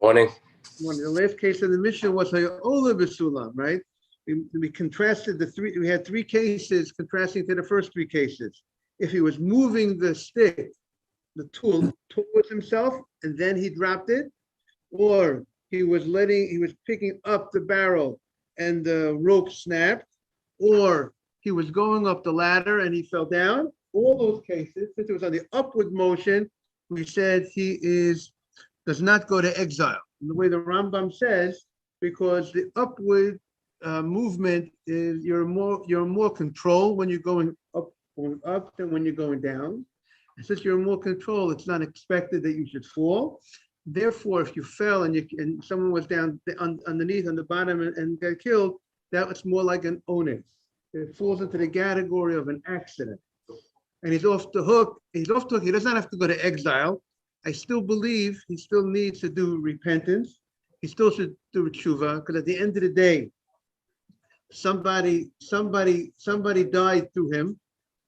Morning. The last case of the Mishnah was Ha'ola B'Sulam, right? We contrasted we had three cases contrasting to the first three cases. If he was moving the stick, the tool towards himself, and then he dropped it, or he was picking up the barrel and the rope snapped, or he was going up the ladder and he fell down. All those cases, since it was on the upward motion, we said does not go to exile. And the way the Rambam says, because the upward movement is you're more control when you're going up than when you're going down. And since you're in more control, it's not expected that you should fall. Therefore, if you fell and someone was down underneath on the bottom and got killed, that was more like an onus. It falls into the category of an accident. And he's off the hook. He does not have to go to exile. I still believe he still needs to do repentance. He still should do tshuva, because at the end of the day, somebody died through him.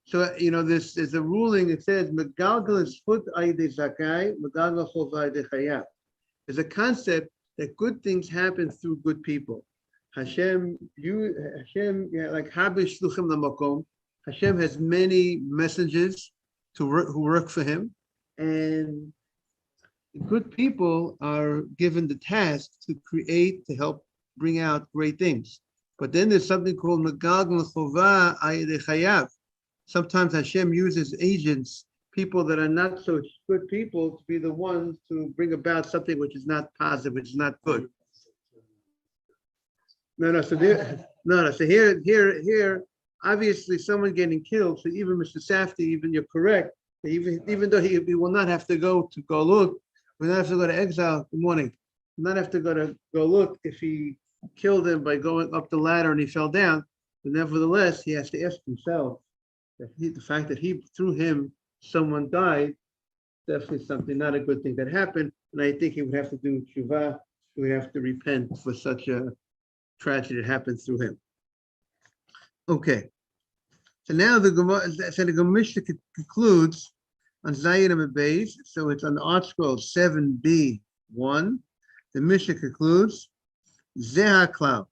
So this is a ruling. It says megalgal is fut ayde zakai, megalgal chov ayde chayav. There's a concept that good things happen through good people. Hashem, like habish shluchim lamakom. Hashem has many messengers who work for him, and good people are given the task to help bring out great things. But then there's something called megalgal chova ayde chayav. Sometimes Hashem uses agents, people that are not so good people, to be the ones to bring about something which is not positive, which is not good. So here, obviously, someone getting killed. So even Mr. Safdie, even you're correct. Even though he will not have to go to Galut, will not have to go to exile. Good morning. Will not have to go to Galut if he killed him by going up the ladder and he fell down. But nevertheless, he has to ask himself that the fact that through him someone died, definitely something not a good thing that happened. And I think he would have to do tshuva. He would have to repent for such a tragedy that happened through him. Okay. So now the Mishnah concludes on Zayin and Beis. So it's on the art scroll 7b1. The Mishnah concludes Zeh HaKlal.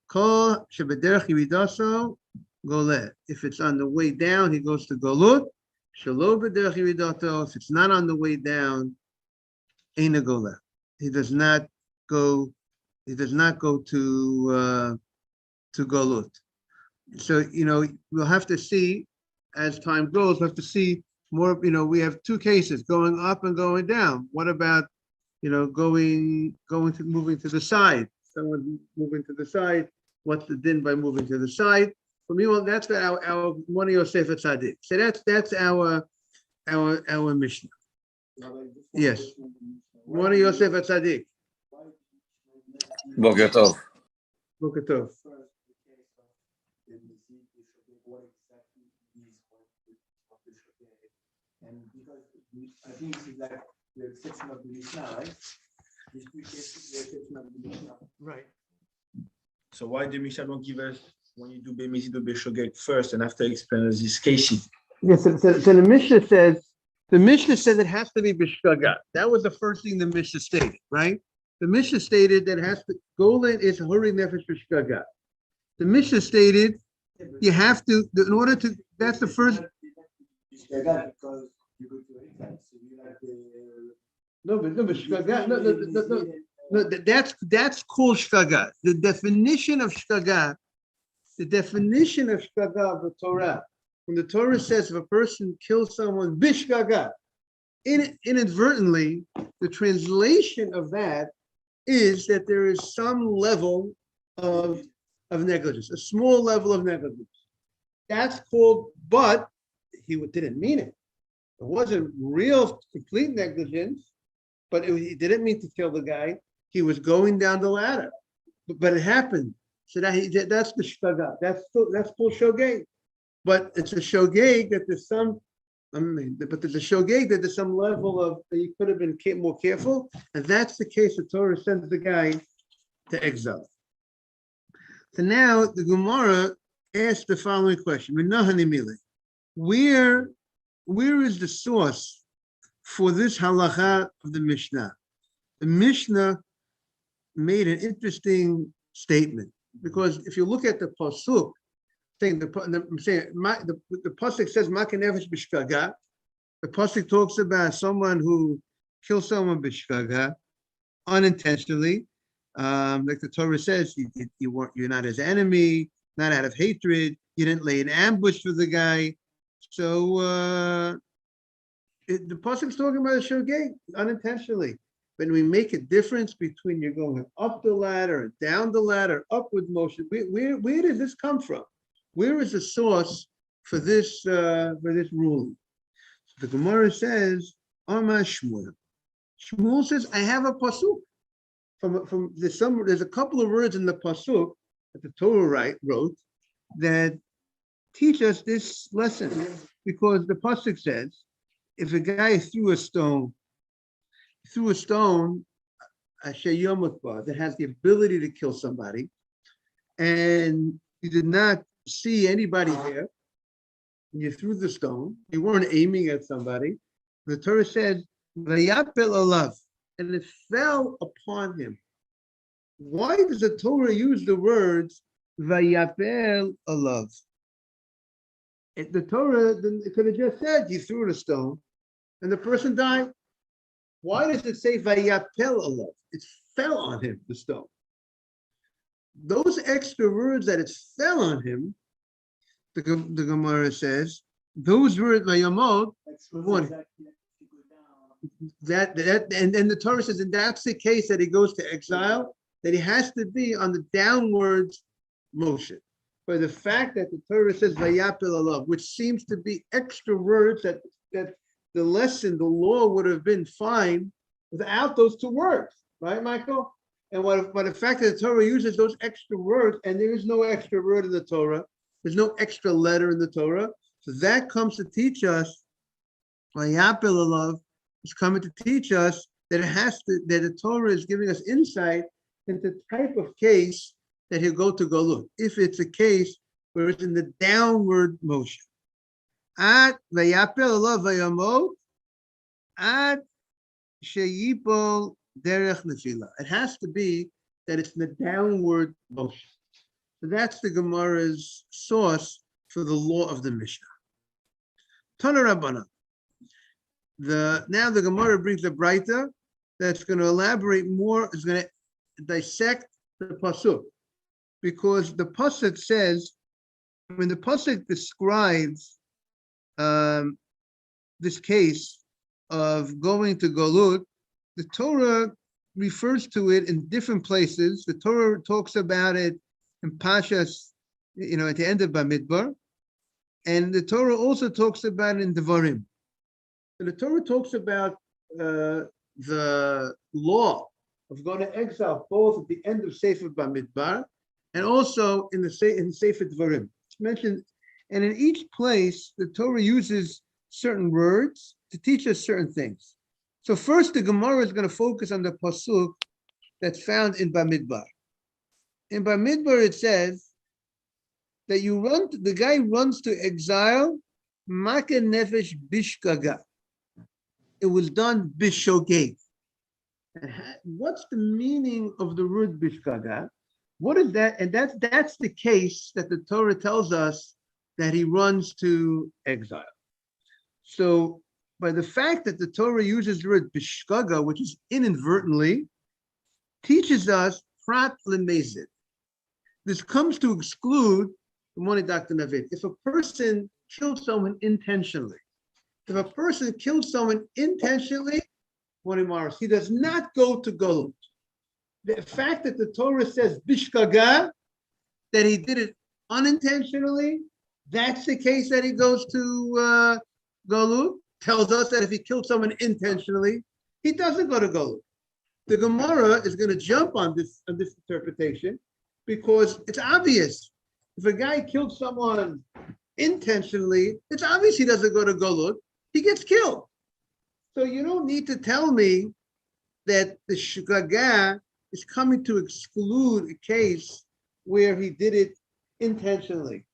Kol shebederech yiridaso goleh. If it's on the way down, he goes to Galut. Shelo bederech yiridato. If it's not on the way down, Eina goleh. He does not go to Galut. So we'll have to see as time goes. We'll have to see more. We have two cases, going up and going down. What about moving to the side? Someone moving to the side. What's the din by moving to the side? For me, well, that's our one of Yosef Tzaddik. So that's our Mishnah. Yes, one of Yosef Tzaddik. Boker Tov. Boker Tov. And because I think this is like the exception of the Mishnah, right? These three cases, the exception of the Mishnah. Right. So why the Mishnah don't give us when you do Bemizid or Beshogeg first and after explain this cases? Yes, so the Mishnah says it has to be Bishkaga. That was the first thing the Mishnah stated, right? The Mishnah stated that it has to Golan is Huri Nefesh Bishkaga. The Mishnah stated you have to, in order to, that's the first. Because you go to exile, so you like No, that's called shkaga. The definition of shkaga of the Torah, when the Torah says if a person kills someone bishkaga, inadvertently, the translation of that is that there is some level of negligence, a small level of negligence. That's called, but he didn't mean it. It wasn't real complete negligence, but he didn't mean to kill the guy. He was going down the ladder, but it happened. So that's the shkaga. That's called shogeg. But it's a shogeg that there's some. But there's a shogeg that there's some level of he could have been more careful, and that's the case. The Torah sends the guy to exile. So now the Gemara asks the following question: Where is the source for this halacha of the Mishnah? the Mishnah made an interesting statement, because if you look at the pasuk, I'm saying the pasuk says "Makkos nefesh b'shgaga." The pasuk talks about someone who kills someone b'shgaga, unintentionally. Like the Torah says, you're not his enemy, not out of hatred. You didn't lay an ambush for the guy. So the pasuk's talking about a shogeg unintentionally. When we make a difference between you're going up the ladder, down the ladder, upward motion, where does this come from? Where is the source for this ruling? So the Gemara says, Amar Shmuel. Shmuel says, I have a pasuk. From there's a couple of words in the pasuk that the Torah wrote that teach us this lesson, because the pasuk says, if a guy threw a stone that has the ability to kill somebody, and you did not see anybody there, and you threw the stone, you weren't aiming at somebody, the Torah said, Vayapel alav, and it fell upon him. Why does the Torah use the words Vayapel alav? The Torah could have just said you threw the stone and the person died. Why does it say Vayapel alav? It fell on him, the stone. Those extra words that it fell on him, the Gemara says, those words Vayamot, and the Torah says, and that's the case that he goes to exile, that he has to be on the downwards motion. By the fact that the Torah says Vayapel alav, which seems to be extra words that the lesson, the law would have been fine without those two words, right, Michael? And what the fact that the Torah uses those extra words, and there is no extra word in the Torah, there's no extra letter in the Torah, so that comes to teach us, Vayapel alav is coming to teach us that that the Torah is giving us insight into the type of case that he'll go to Galut, if it's a case where it's in the downward motion. At Vayapel alav vayamot, at sheyipol derech nefila. It has to be that it's in the downward motion. So that's the Gemara's source for the law of the Mishnah. Tana Rabbana. Now the Gemara brings a Braita that's going to elaborate more, is going to dissect the pasuk, because the pasuk says, when the pasuk describes this case of going to Galut, the Torah refers to it in different places. The Torah talks about it in Pashas, at the end of Bamidbar, and the Torah also talks about it in Devarim. So the Torah talks about the law of going to exile both at the end of Sefer Bamidbar and also in Sefer Devarim. It's mentioned, and in each place the Torah uses certain words to teach us certain things. So first, the Gemara is going to focus on the pasuk that's found in Bamidbar. In Bamidbar, it says that the guy runs to exile, Makkos nefesh b'shgaga. It was done b'shogeg. What's the meaning of the word b'shgaga? What is that? And that's the case that the Torah tells us that he runs to exile. So by the fact that the Torah uses the word b'shgaga, which is inadvertently, teaches us prat lemezid. This comes to exclude the money, Dr. Navid. If a person kills someone intentionally, he does not go to Galut. The fact that the Torah says bishkaga, that he did it unintentionally, that's the case that he goes to Galut, tells us that if he killed someone intentionally, he doesn't go to Galut. The Gemara is going to jump on this interpretation because it's obvious. If a guy killed someone intentionally, it's obvious he doesn't go to Galut. He gets killed. So you don't need to tell me that the shgaga is coming to exclude a case where he did it intentionally.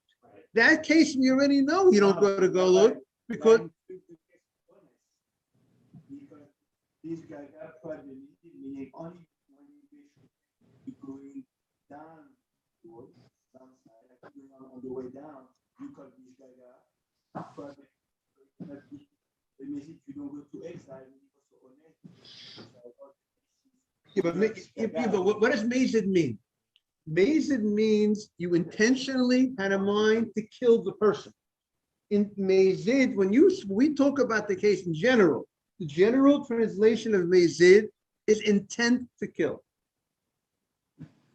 That case, we already know you don't go to Galut because this guy got meaning only when you going down towards downside, like you're going on the way down, you call this gaga. But the message you don't go to exile, you also honest. But what does mazid mean? Mazid means you intentionally had a mind to kill the person. In mazid, when we talk about the case in general, the general translation of mazid is intent to kill.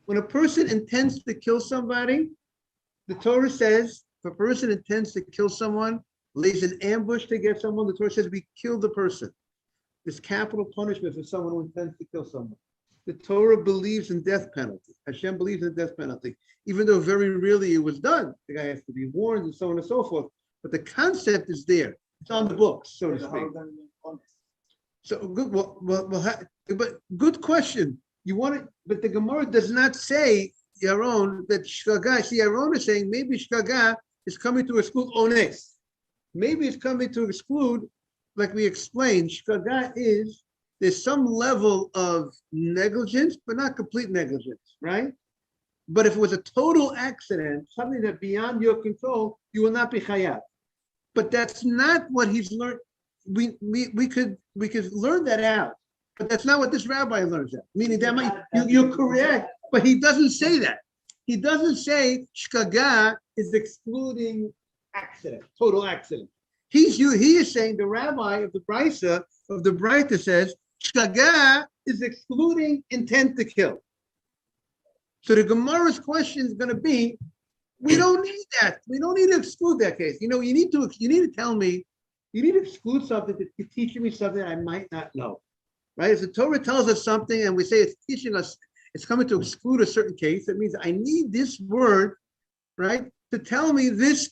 When a person intends to kill somebody, the Torah says, if a person intends to kill someone, lays an ambush to get someone, the Torah says we kill the person. There's capital punishment for someone who intends to kill someone. The Torah believes in death penalty. Hashem believes in death penalty, even though very rarely it was done. The guy has to be warned and so on and so forth. But the concept is there. It's on the books, so to speak. So good. But good question. You want it, but the Gemara does not say Yaron that Shkaga. See, Yaron is saying maybe Shkaga is coming to exclude Ones. Maybe it's coming to exclude, like we explained, Shkaga is there's some level of negligence, but not complete negligence, right? But if it was a total accident, something that beyond your control, you will not be chayav. But that's not what he's learned. We could learn that out, but that's not what this rabbi learns out. Meaning that might, you're correct, but he doesn't say that. He doesn't say shkaga is excluding accident, total accident. He is saying the rabbi of the Braita says shkaga is excluding intent to kill. So the Gemara's question is going to be, we don't need that. We don't need to exclude that case. You need to tell me, you need to exclude something that is teaching me something I might not know, right? If the Torah tells us something and we say it's teaching us, it's coming to exclude a certain case, that means I need this word, right, to tell me this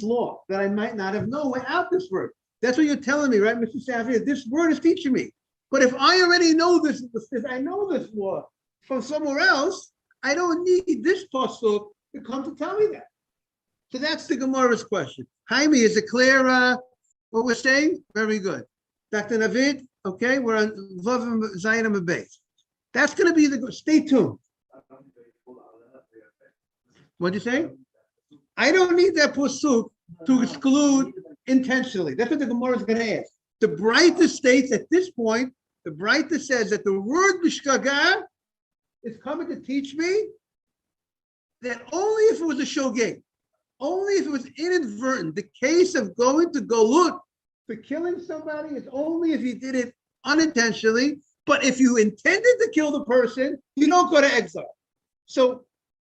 law that I might not have known without this word. That's what you're telling me, right, Mr. Safir? This word is teaching me. But if I already know this, I know this law from somewhere else, I don't need this pasuk to come to tell me that. So that's the Gemara's question. Jaime, is it clear what we're saying? Very good. Dr. Navid, okay, we're on Vav Zayin base. That's going to be stay tuned. What'd you say? I don't need that pasuk to exclude intentionally. That's what the Gemara is going to ask. The Braita states at this point, the Braita says that the word bishkaga is coming to teach me that only if it was a shogeg, only if it was inadvertent, the case of going to Golut for killing somebody is only if you did it unintentionally. But if you intended to kill the person, you don't go to exile. So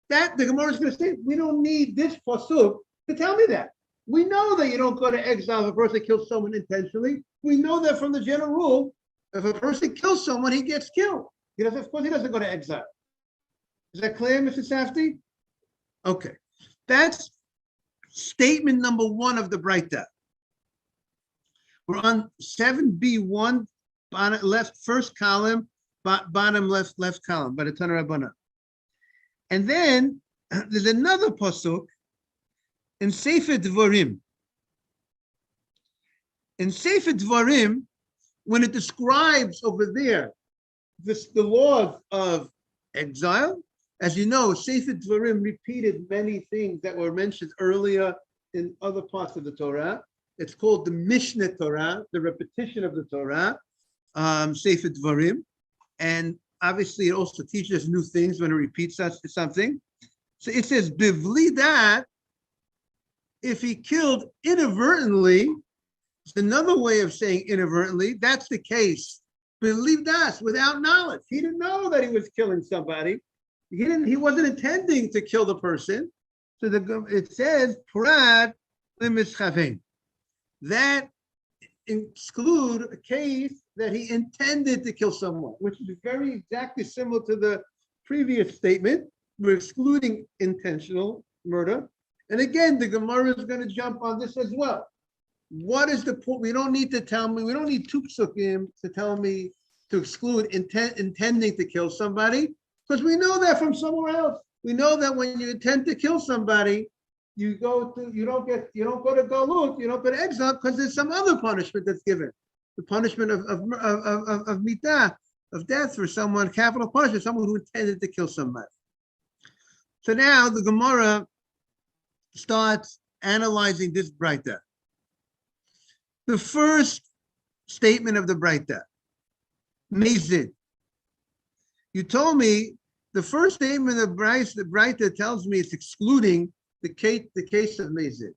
that the Gemara is going to say, we don't need this pasuk to tell me that. We know that you don't go to exile if a person kills someone intentionally. We know that from the general rule, if a person kills someone, he gets killed. Of course, he doesn't go to exile. Is that clear, Mr. Safdie? Okay. That's statement number one of the Braita. We're on 7b1, bottom left, first column, bottom left column, by the Tanur Rabbana. And then there's another pasuk in Sefer Dvarim. In Sefer Dvarim, when it describes over there the laws of exile, as you know, Sefer Dvarim repeated many things that were mentioned earlier in other parts of the Torah. It's called the Mishneh Torah, the repetition of the Torah, Sefer Dvarim. And obviously, it also teaches new things when it repeats something. So it says, Bivli that, if he killed inadvertently, it's another way of saying inadvertently, that's the case. Believe that without knowledge. He didn't know that he was killing somebody. He wasn't intending to kill the person. So it says, Prad Limischavein. That exclude a case that he intended to kill someone, which is very exactly similar to the previous statement. We're excluding intentional murder. And again, the Gemara is going to jump on this as well. What is the point? We don't need to tell me, we don't need two psukim to tell me to exclude intending to kill somebody, because we know that from somewhere else. We know that when you intend to kill somebody, you don't go to Galut, you don't go to exile, because there's some other punishment that's given. The punishment of mitah, of death for someone, capital punishment, someone who intended to kill somebody. So now the Gemara starts analyzing this Braita. The first statement of the Braita, Mezid. You told me the first statement of the Braita tells me it's excluding the case of Mezid.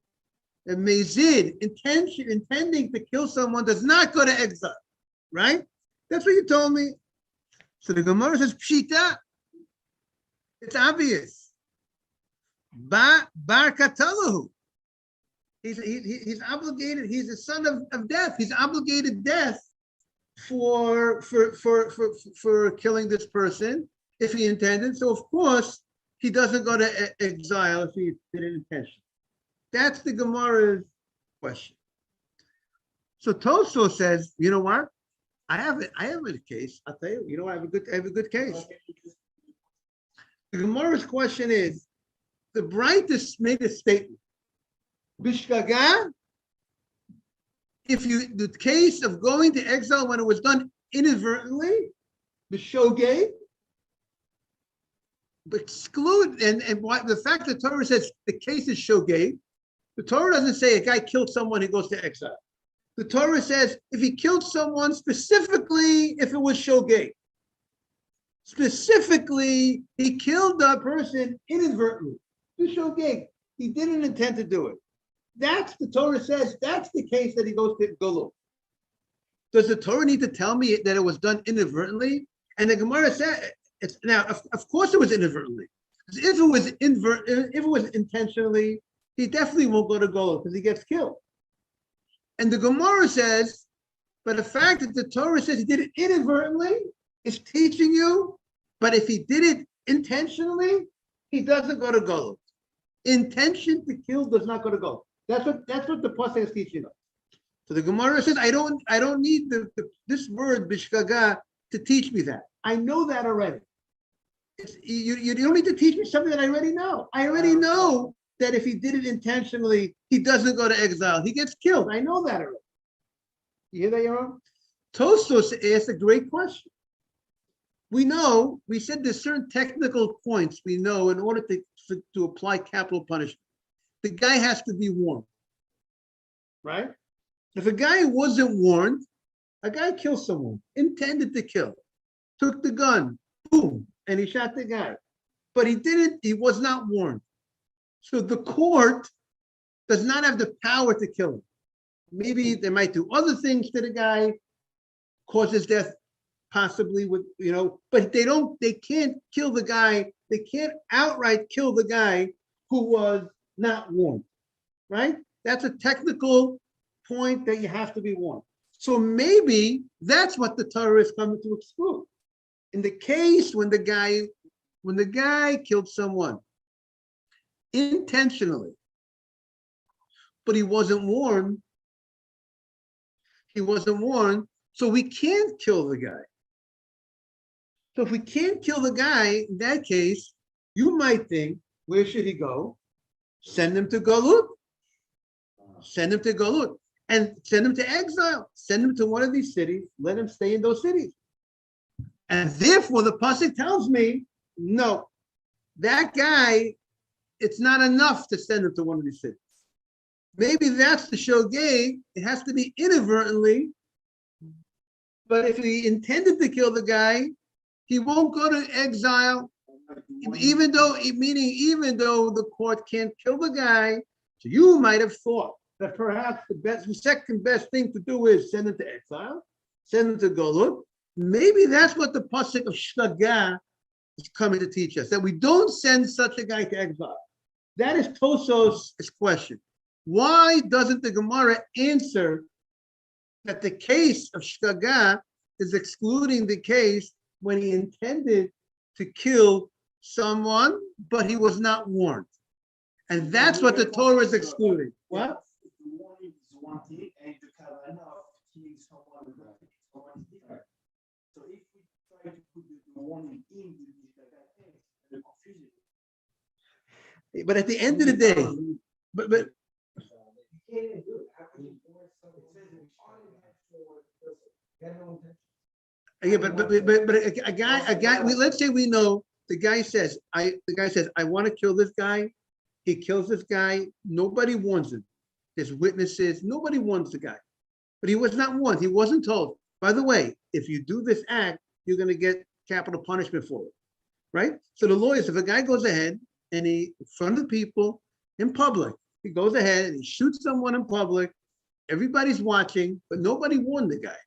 And Mezid, intending to kill someone, does not go to exile, right? That's what you told me. So the Gemara says, Pshita. It's obvious. Bar Katalahu. He's obligated. He's a son of death. He's obligated death for killing this person if he intended. So of course he doesn't go to exile if he did it intentionally. That's the Gemara's question. So Toso says, you know what? I have a case. I'll tell you. You know, I have a good case. The Gemara's question is, the Braita made a statement. Bishkaga, the case of going to exile when it was done inadvertently, Bishogay, exclude, and the fact that the Torah says the case is Shogay, the Torah doesn't say a guy killed someone, he goes to exile. The Torah says if he killed someone, specifically if it was Shogay. Specifically, he killed the person inadvertently. Bishogay, he didn't intend to do it. That's the Torah says, that's the case that he goes to Golo. Does the Torah need to tell me that it was done inadvertently? And the Gemara said, of course it was inadvertently. If it was intentionally, he definitely won't go to Golo because he gets killed. And the Gemara says, but the fact that the Torah says he did it inadvertently is teaching you, but if he did it intentionally, he doesn't go to Golo. Intention to kill does not go to Golo. That's what the pasuk is teaching us. So the Gemara says, I don't need this word bishkaga to teach me that. I know that already. You don't need to teach me something that I already know. I already know that if he did it intentionally, he doesn't go to exile. He gets killed. I know that already. You hear that, Yaron? Tosfos asked a great question. We said there's certain technical points we know in order to apply capital punishment. The guy has to be warned, right? If a guy wasn't warned, a guy killed someone, intended to kill, took the gun, boom, and he shot the guy. But he was not warned. So the court does not have the power to kill him. Maybe they might do other things to the guy, cause his death, possibly with, but they can't kill the guy. They can't outright kill the guy who was not warned, right? That's a technical point that you have to be warned. So maybe that's what the Torah is coming to exclude. In the case when the guy killed someone intentionally, but he wasn't warned, so we can't kill the guy. So if we can't kill the guy, in that case, you might think, where should he go? Send him to Galut. Send him to Galut. And send him to exile. Send him to one of these cities. Let him stay in those cities. And therefore, the pasuk tells me, no, that guy, it's not enough to send him to one of these cities. Maybe that's the shogeg. It has to be inadvertently. But if he intended to kill the guy, he won't go to exile, even though the court can't kill the guy. So you might have thought that perhaps the second best thing to do is send him to exile, send him to Golut. Maybe that's what the pasuk of Shlagah is coming to teach us, that we don't send such a guy to exile. That is Tosos' question. Why doesn't the Gemara answer that the case of Shlagah is excluding the case when he intended to kill someone, but he was not warned? And that's what the Torah is excluding. What? The warning is one thing, and the kavanah of killing someone is different. So if we try to put the warning in the confusion. But at the end of the day, but Yeah, but a guy. Let's say we know the guy says, I want to kill this guy. He kills this guy. Nobody warns him. There's witnesses. Nobody warns the guy. But he was not warned. He wasn't told. By the way, if you do this act, you're going to get capital punishment for it, right? So the law is, if a guy goes ahead and he, in front of people in public, he goes ahead and he shoots someone in public. Everybody's watching, but nobody warned the guy.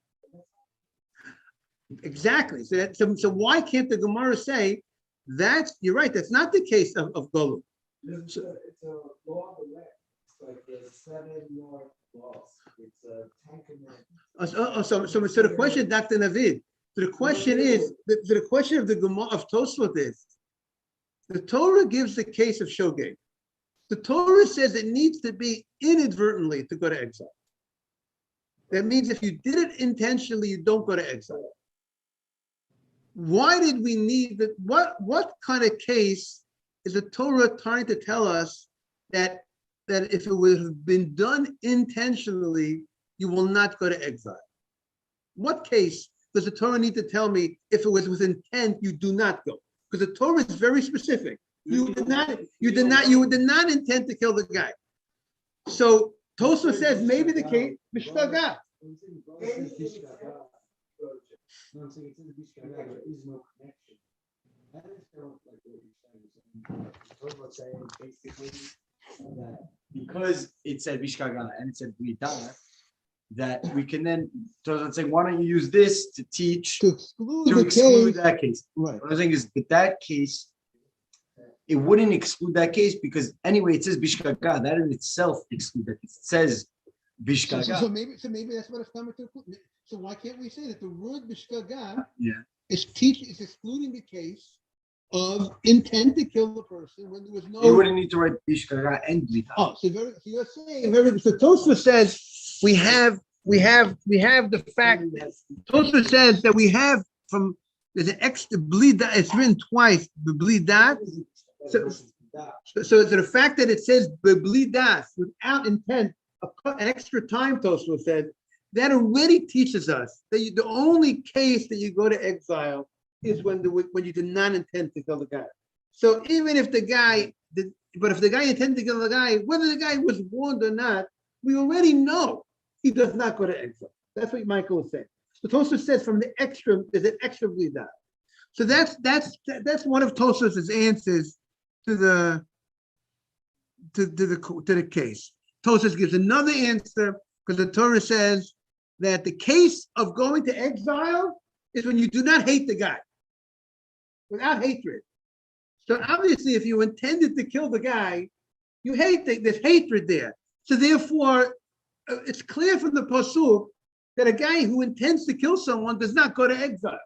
Exactly. So why can't the Gemara say that? You're right. That's not the case of Golub. It's a law of the land. It's like the 7 yard laws. It's a 10 commandments. So the question, Dr. Navid, so the question is, the question of the Gemara of Tosfot is, the Torah gives the case of Shogeg. The Torah says it needs to be inadvertently to go to exile. That means if you did it intentionally, you don't go to exile. Why did we need that? What kind of case is the Torah trying to tell us that if it would have been done intentionally, you will not go to exile? What case does the Torah need to tell me if it was with intent, you do not go? Because the Torah is very specific. You did not intend to kill the guy. So Tosfot says maybe the case b'shtaga. No, I'm saying it's in the Bishkaga, there is no connection. That is kind of like what you're saying. Basically that because it said Bishkaga and it said Blita, that we can then, so I'm saying, why don't you use this to teach, To exclude that case? Right. What I'm saying is, but that case, it wouldn't exclude that case because anyway, it says Bishkaga, that in itself excludes that. It says Bishkaga. So maybe that's what it's coming to. So why can't we say that the word b'shkaga is excluding the case of intent to kill the person when there was no. You wouldn't need to write Bishkaga and Blita. Oh, so you're saying very. So Tosfot says we have the fact. Tosfot says that we have from there's an extra blida. It's written twice. Blidat. So the fact that it says blidat without intent, an extra time, Tosfot said. That already teaches us that the only case that you go to exile is when you did not intend to kill the guy. So even if the guy did, but if the guy intended to kill the guy, whether the guy was warned or not, we already know he does not go to exile. That's what Michael was saying. So Tosfot says from the extra, there's an extra blida. So that's one of Tosfot's answers to the case. Tosfot gives another answer because the Torah says that the case of going to exile is when you do not hate the guy, without hatred. So obviously, if you intended to kill the guy, you hate, there's hatred there. So therefore, it's clear from the Pasuk that a guy who intends to kill someone does not go to exile.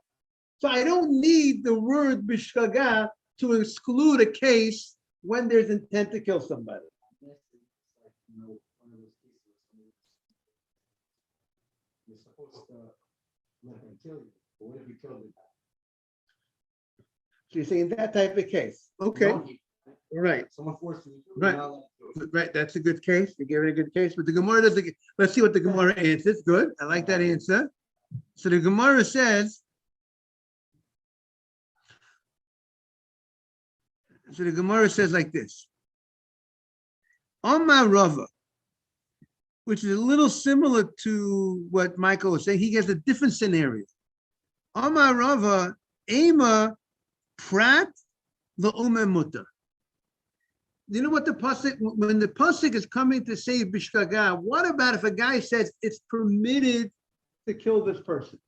So I don't need the word b'shkaga to exclude a case when there's intent to kill somebody. You're supposed to let him kill you, but what if you killed the guy? So you're saying that type of case. Okay. Right. Someone forced you. Right. Right. That's a good case. You gave it a good case. But the Gemara doesn't. Let's see what the Gemara answers. Good. I like that answer. So the Gemara says. So the Gemara says like this. Amar Rava, which is a little similar to what Michael was saying. He has a different scenario. Amar Rava, Ema Prat L'Ume Muta. You know what the pasuk, when the pasuk is coming to say bishkaga, what about if a guy says it's permitted to kill this person?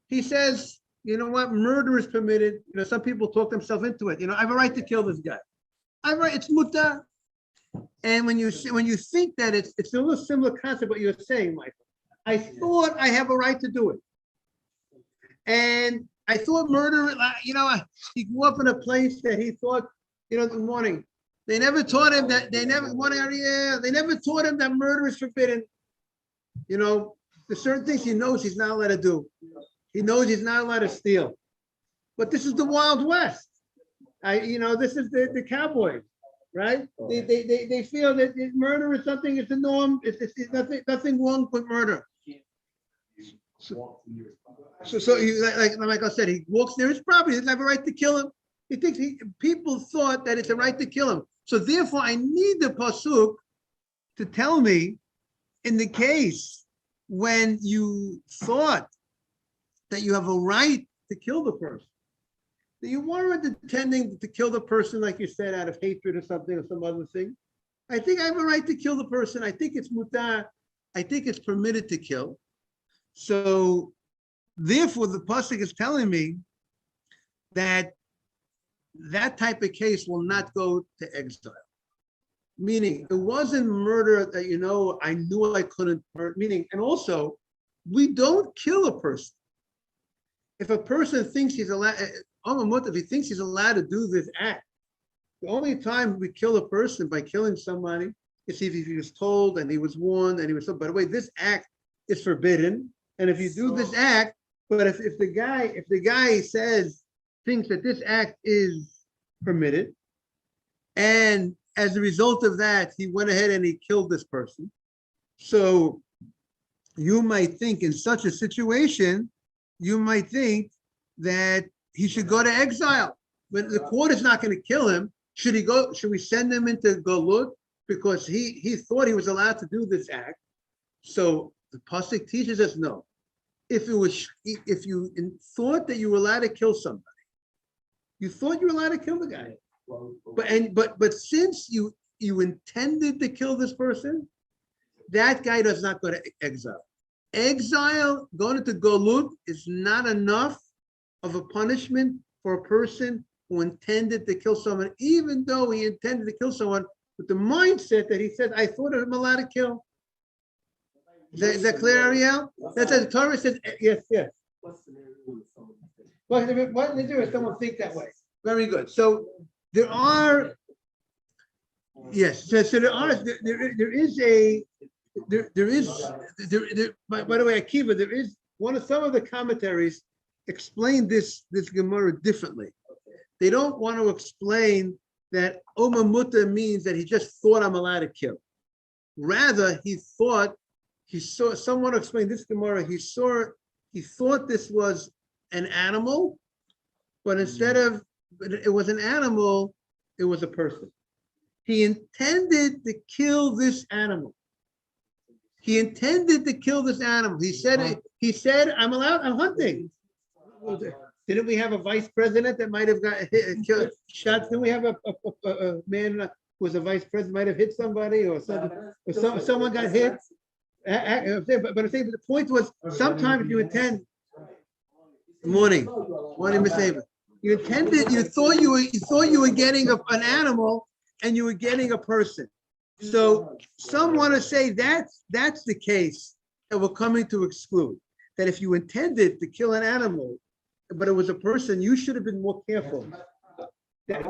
He says, you know what, murder is permitted. You know, some people talk themselves into it. You know, I have a right to kill this guy. I have a right, it's muta. And when you think that it's a little similar concept what you're saying, Michael. I thought I have a right to do it. And I thought murder, you know, he grew up in a place that he thought, you know, good morning. They never taught him that, they never taught him that murder is forbidden. You know, there's certain things he knows he's not allowed to do. He knows he's not allowed to steal. But this is the Wild West. This is the cowboys, right? They feel that murder is something, it's the norm. It's nothing wrong with murder. walks near his property. So like I said, he walks near his property, he doesn't have a right to kill him. He thinks people thought that it's a right to kill him. So therefore, I need the pasuk to tell me in the case when you thought that you have a right to kill the person, that you weren't intending to kill the person, like you said, out of hatred or something or some other thing. I think I have a right to kill the person. I think it's mutar. I think it's permitted to kill. So therefore, the pasuk is telling me that that type of case will not go to exile. Meaning, it wasn't murder that, I knew I couldn't hurt. Meaning, and also, we don't kill a person. If a person thinks he's allowed, if he thinks he's allowed to do this act, the only time we kill a person by killing somebody is if he was told and he was warned and he was told, by the way, this act is forbidden. And if you do this act, but if the guy thinks that this act is permitted, and as a result of that, he went ahead and he killed this person. So you might think in such a situation, you might think that he should go to exile. But the court is not going to kill him. Should we send him into Galut? Because he thought he was allowed to do this act. So the pasuk teaches us no. If you thought that you were allowed to kill somebody, you thought you were allowed to kill the guy. But since you intended to kill this person, that guy does not go to exile. Exile, going into Galut, is not enough of a punishment for a person who intended to kill someone, even though he intended to kill someone with the mindset that he said, I thought I'm allowed to kill. Is that clear, Ariel? That's what the Torah says. Yes. What to do if someone think that way? Very good. So there are, yes. So there is. By the way, Akiva, there is some of the commentaries explain this Gemara differently. They don't want to explain that Oma Muta means that he just thought I'm allowed to kill. Rather, he saw someone explain this Gemara. He thought this was an animal, but instead of it was an animal, it was a person. He intended to kill this animal. He intended to kill this animal. He said, I'm hunting. Didn't we have a vice president that might have got killed, shot? Didn't we have a man who was a vice president, might have hit somebody or something, or someone got hit? But I think the point was, sometimes you intend. Morning, Miss Ava. You thought you were getting an animal, and you were getting a person. So some want to say that's the case that we're coming to exclude. That if you intended to kill an animal, but it was a person, you should have been more careful. But that's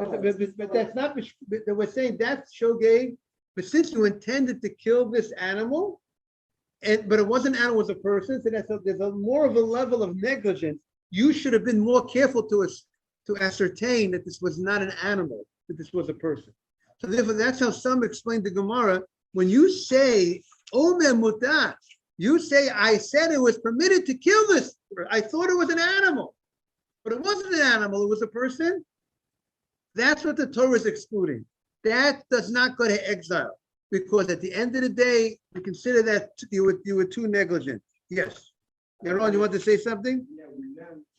not. We're saying that's shogeg. But since you intended to kill this animal, but it wasn't an animal, it was a person, so there's more of a level of negligence. You should have been more careful to ascertain that this was not an animal, that this was a person. So therefore, that's how some explain the Gemara. When you say Omer Mutar, you say, I said it was permitted to kill this. I thought it was an animal, but it wasn't an animal, it was a person. That's what the Torah is excluding. That does not go to exile, because at the end of the day, we consider that you were too negligent. Yes. Yaron, you want to say something? Yeah, we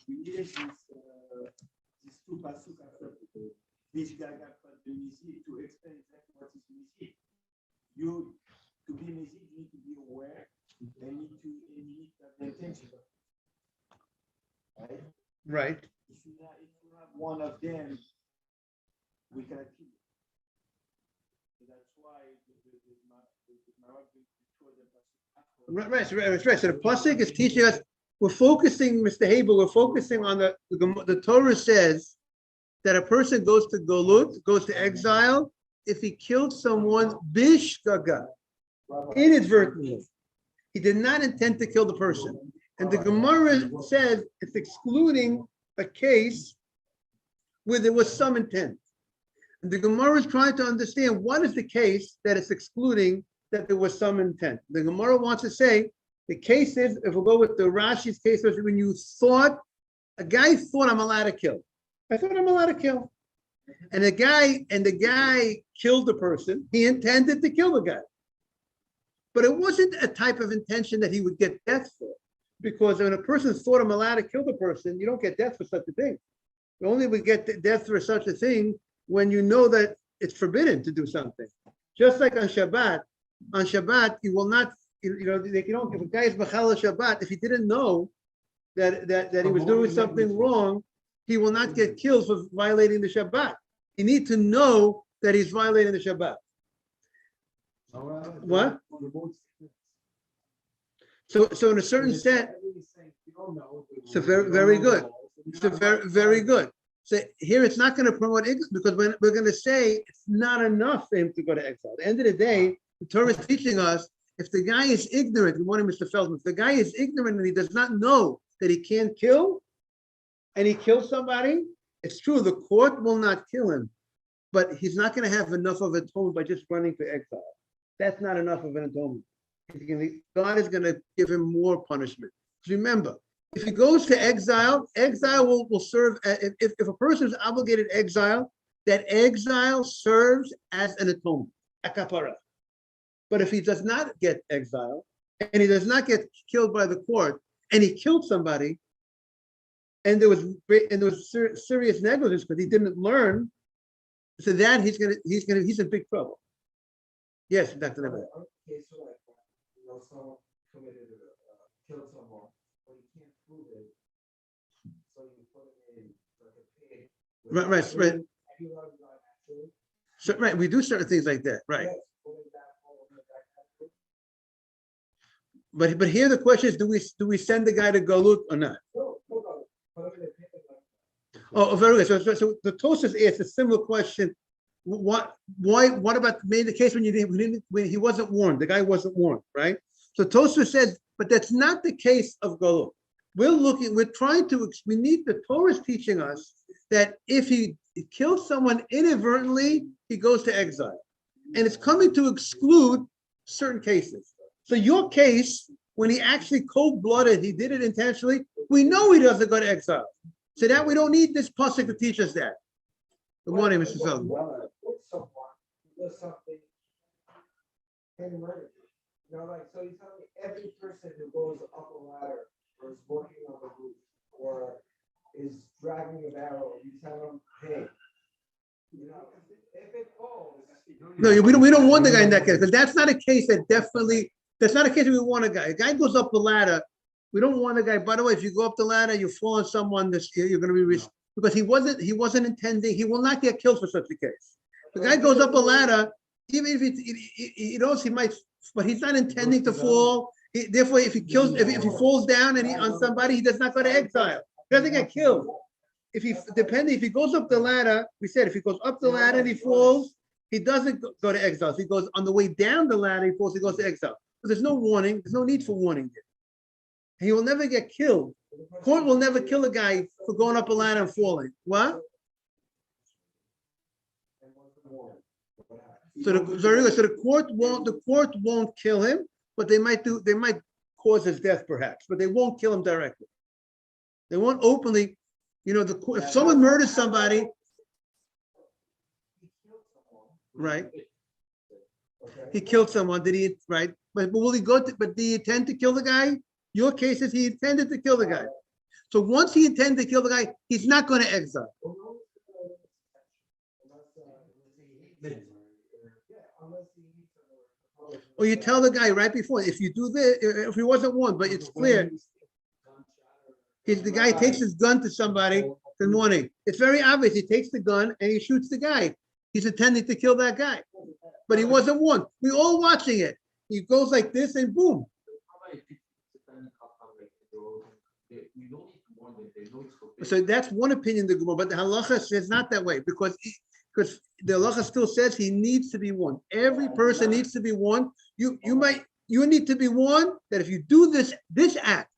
needed these two pasuk after this guy got the Mizid to explain exactly what is Mizid. You, to be Mizid, you need to be aware and need to have the intention. Right? Right. If you have one of them, we cannot kill you. So that's why Right. So the pasuk is teaching us. We're focusing, Mr. Haber. We're focusing on the Torah says that a person goes to Golut, goes to exile, if he killed someone bishgaga, inadvertently. He did not intend to kill the person. And the Gemara says it's excluding a case where there was some intent. And the Gemara is trying to understand what is the case that it's excluding that there was some intent. The Gemara wants to say The case is, if we go with the Rashi's case, was when you thought, a guy thought I'm allowed to kill. I thought I'm allowed to kill. And the guy killed the person. He intended to kill the guy. But it wasn't a type of intention that he would get death for. Because when a person thought I'm allowed to kill the person, you don't get death for such a thing. You only would get death for such a thing when you know that it's forbidden to do something. Just like on Shabbat, you will not, you know, if a guy is Machal Shabbat, if he didn't know that he was doing something wrong, he will not get killed for violating the Shabbat. You need to know that he's violating the Shabbat. What? So in a certain sense, so very good. So very good. So here it's not going to promote ignorance because we're going to say it's not enough for him to go to exile. At the end of the day, the Torah is teaching us if the guy is ignorant, good morning, Mr. Feldman, if the guy is ignorant and he does not know that he can't kill and he kills somebody, it's true, the court will not kill him, but he's not going to have enough of atonement by just running to exile. That's not enough of an atonement. God is going to give him more punishment. Remember, if he goes to exile, exile will serve, if a person is obligated exile, that exile serves as an atonement, a kapara. But if he does not get exile, and he does not get killed by the court, and he killed somebody, and there was serious negligence because he didn't learn, so that he's in big trouble. Yes, Dr. Neber. Okay, so like, someone committed killed someone, but you can't prove it, so you put it in like a pig. Right. So, right, we do certain things like that, right? Yes, But here the question is, do we send the guy to Galut or not? no, put it in a pig like Oh, very good. So the Tosas asked a similar question. What about maybe the case when he wasn't warned? The guy wasn't warned, right? So Tosas says, but that's not the case of Galut. We need the Torah is teaching us that if he kills someone inadvertently, he goes to exile. And it's coming to exclude certain cases. So your case, when he actually cold-blooded, he did it intentionally, we know he doesn't go to exile. So that we don't need this pasuk to teach us that. Good morning, Mr. Feldman. Put someone who does something and murder. You know, like, so you tell me every person who goes up a ladder or is working on the roof or is dragging a barrel, you tell them, hey, you know, if it falls. No, we don't want the guy in that case, because that's not a case that's not a case that we want a guy. A guy goes up the ladder, we don't want a guy. By the way, if you go up the ladder, you fall on someone, you're going to be because he wasn't intending. He will not get killed for such a case. The guy goes up a ladder, even if he knows he might, but he's not intending to fall. Therefore, if he falls down on somebody, he does not go to exile. He doesn't get killed. If he goes up the ladder, we said if he goes up the ladder and he falls, he doesn't go to exile. If he goes on the way down the ladder, he falls, he goes to exile. But there's no warning. There's no need for warning here. He will never get killed. Court will never kill a guy for going up a ladder and falling. What? So the court won't kill him, but they might cause his death perhaps, but they won't kill him directly. They won't openly, if someone murders somebody, right? He killed someone, did he, right? But will he but do you intend to kill the guy? Your case is he intended to kill the guy. So once he intended to kill the guy, he's not going to exile. Or you tell the guy right before, if you do this, if he wasn't warned, but it's clear, the guy takes his gun to somebody, good morning. It's very obvious, he takes the gun and he shoots the guy. He's intending to kill that guy, but he wasn't warned. We're all watching it. He goes like this and boom. So that's one opinion, the Gemara, but the halacha says not that way because the halacha still says he needs to be warned. Every person needs to be warned. You need to be warned that if you do this act,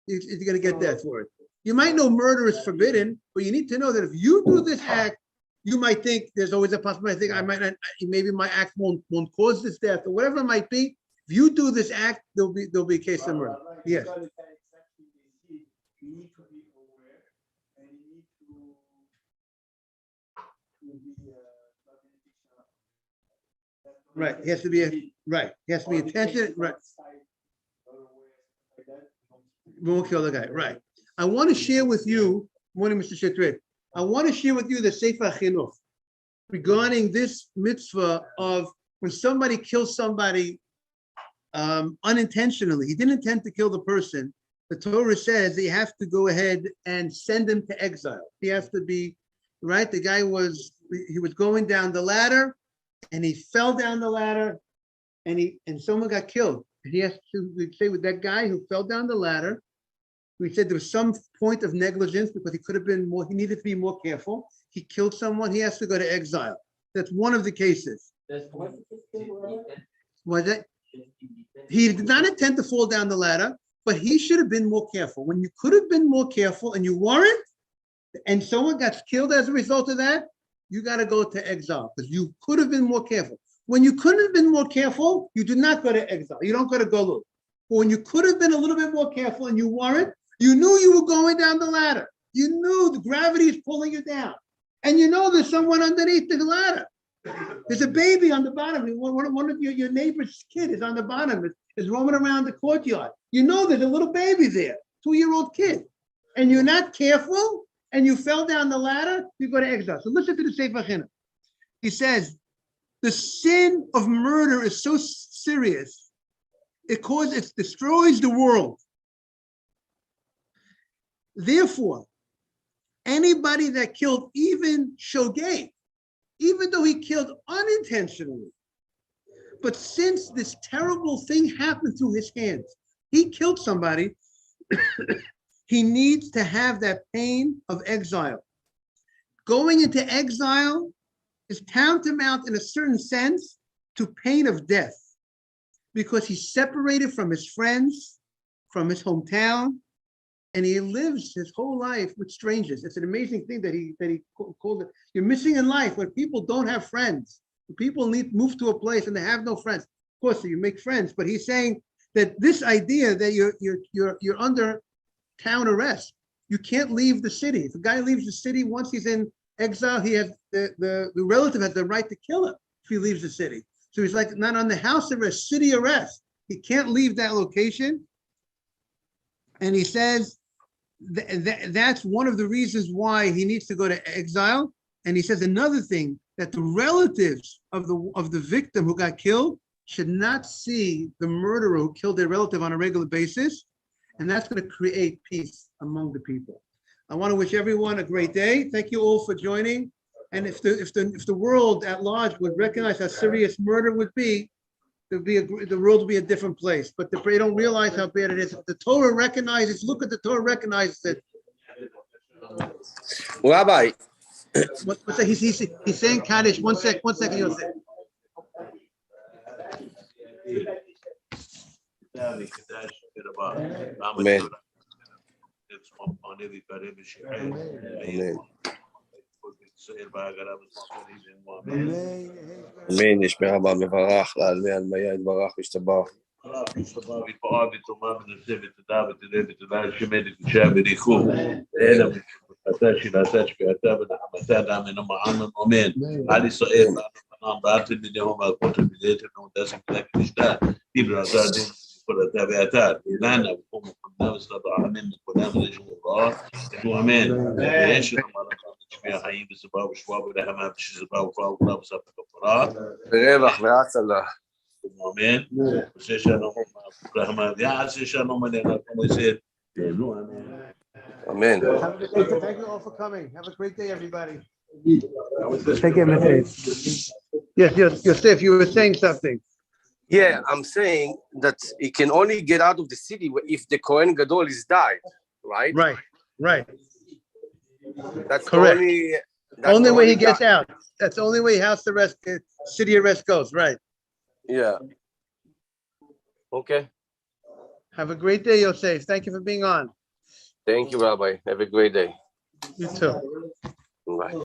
you're going to get death for it. You might know murder is forbidden, but you need to know that if you do this act, you might think there's always a possibility. I think I might not. Maybe my act won't cause this death or whatever it might be. If you do this act, there'll be a case of murder. Yes. You need to be aware and you need to be Right. He has to be right. He has to be attention. Right. We won't kill the guy. Right. I want to share with you, morning, Mr. Shetrit. I want to share with you the Sefer Chinuch regarding this mitzvah of when somebody kills somebody unintentionally. He didn't intend to kill the person. The Torah says that you have to go ahead and send him to exile. He has to be, right? The guy was going down the ladder and he fell down the ladder and someone got killed. He has to, we'd say with that guy who fell down the ladder, we said there was some point of negligence because he could have been more, he needed to be more careful. He killed someone, he has to go to exile. That's one of the cases. Was it? He did not intend to fall down the ladder, but he should have been more careful. When you could have been more careful and you weren't, and someone got killed as a result of that, you got to go to exile because you could have been more careful. When you couldn't have been more careful, you do not go to exile. You don't go to Golus. But when you could have been a little bit more careful and you weren't, you knew you were going down the ladder. You knew the gravity is pulling you down. And you know there's someone underneath the ladder. There's a baby on the bottom. One of your neighbor's kid is on the bottom, is roaming around the courtyard. You know there's a little baby there, 2-year-old kid. And you're not careful, and you fell down the ladder, you go to exile. So listen to the Sefer Chinuch. He says, the sin of murder is so serious, it destroys the world. Therefore, anybody that killed even Shogeg, even though he killed unintentionally, but since this terrible thing happened through his hands, he killed somebody, he needs to have that pain of exile. Going into exile is tantamount in a certain sense to pain of death because he's separated from his friends, from his hometown, and he lives his whole life with strangers. It's an amazing thing that he called it. You're missing in life when people don't have friends. When people move to a place and they have no friends. Of course, you make friends, but he's saying that this idea that you're under town arrest, you can't leave the city. If a guy leaves the city, once he's in exile, he has the relative has the right to kill him if he leaves the city. So he's like not on the house arrest, city arrest. He can't leave that location. And he says that's one of the reasons why he needs to go to exile. And he says another thing, that the relatives of the victim who got killed should not see the murderer who killed their relative on a regular basis. And that's going to create peace among the people. I want to wish everyone a great day. Thank you all for joining. And if the world at large would recognize how serious murder would be, the world would be a different place. But they don't realize how bad it is. The Torah recognizes. Look at the Torah recognizes it. Rabbi. What's that? He's saying Kaddish. One second, you'll say. Amen. אמן, ישמע רבה מברך, לעלמי עלמיה יתברך וישתבח. רווח והצלה. Amen. Amen. Thank you all for coming. Have a great day, everybody. Take care, Mr. Yes, Yosef, you were saying something. Yeah, I'm saying that he can only get out of the city if the Kohen Gadol is died, right? Right. That's correct. The only way he gets out. That's the only way house arrest, city arrest goes, right? Yeah. Okay. Have a great day, Yosef. Thank you for being on. Thank you, Rabbi. Have a great day. You too. Bye.